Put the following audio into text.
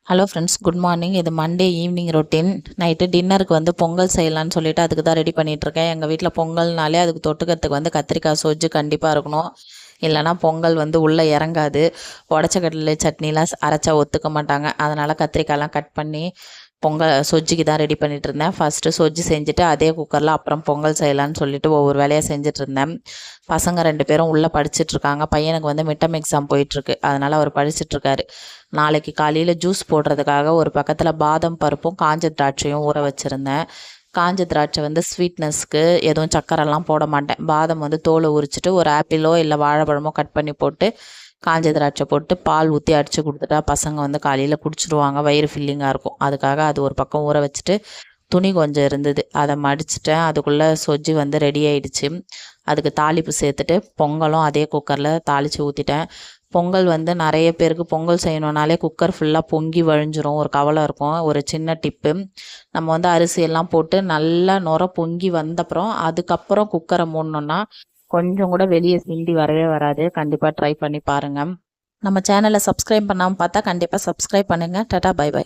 Hello friends, good morning. இது Monday evening routine. Night டின்னருக்கு வந்து பொங்கல் செய்யலான்னு சொல்லிட்டு அதுக்கு தான் ரெடி பண்ணிகிட்ருக்கேன். எங்கள் வீட்டில் பொங்கல்னாலே அதுக்கு தொட்டுக்கிறதுக்கு வந்து கத்திரிக்காய் சொஜ்ஜு கண்டிப்பாக இருக்கணும். இல்லைனா பொங்கல் வந்து உள்ளே இறங்காது. உடச்ச கடலை சட்னிலாம் அரைச்சா ஒத்துக்க மாட்டாங்க. அதனால் கத்திரிக்காய்லாம் கட் பண்ணி பொங்கல் சொஜ்ஜிக்கு தான் ரெடி பண்ணிகிட்டு இருந்தேன். ஃபஸ்ட்டு சொஜ்ஜு செஞ்சுட்டு அதே குக்கரில் அப்புறம் பொங்கல் செய்யலான்னு சொல்லிட்டு ஒவ்வொரு வேலையாக செஞ்சுட்டு இருந்தேன். பசங்க 2 பேரும் உள்ளே படிச்சுட்ருக்காங்க. பையனுக்கு வந்து மிட்டம் எக்ஸாம் போயிட்டுருக்கு. அதனால் அவர் படிச்சுட்ருக்காரு. நாளைக்கு காலையில் ஜூஸ் போடுறதுக்காக ஒரு பக்கத்தில் பாதாம் பருப்பும் காஞ்ச திராட்சையும் ஊற வச்சுருந்தேன். காஞ்ச திராட்சை வந்து ஸ்வீட்னஸ்க்கு எதுவும் சக்கரைலாம் போட மாட்டேன். பாதாம் வந்து தோலை உரிச்சிட்டு ஒரு ஆப்பிளோ இல்லை வாழைப்பழமோ கட் பண்ணி போட்டு காஞ்ச திராட்சை போட்டு பால் ஊற்றி அடித்து கொடுத்துட்டா பசங்க வந்து காலையில் குடிச்சிடுவாங்க. வயிறு ஃபில்லிங்காக இருக்கும். அதுக்காக அது ஒரு பக்கம் ஊற வச்சுட்டு துணி கொஞ்சம் இருந்தது, அதை மடிச்சிட்டேன். அதுக்குள்ளே சொஜ்ஜி வந்து ரெடி ஆகிடுச்சு. அதுக்கு தாளிப்பு சேர்த்துட்டு பொங்கலும் அதே குக்கரில் தாளித்து ஊற்றிட்டேன். பொங்கல் வந்து நிறைய பேருக்கு பொங்கல் செய்யணுன்னாலே குக்கர் ஃபுல்லாக பொங்கி வழிஞ்சிரும், ஒரு கவலை இருக்கும். ஒரு சின்ன டிப்பு, நம்ம வந்து அரிசியெல்லாம் போட்டு நல்லா நுர பொங்கி வந்தப்புறம் அதுக்கப்புறம் குக்கரை மூடணுன்னா கொஞ்சம் கூட வெளியே சிந்தி வரவே வராது. கண்டிப்பாக ட்ரை பண்ணி பாருங்கள். நம்ம சேனலை சப்ஸ்கிரைப் பண்ணாமல் பார்த்தா கண்டிப்பாக சப்ஸ்கிரைப் பண்ணுங்கள். Tata, bye by.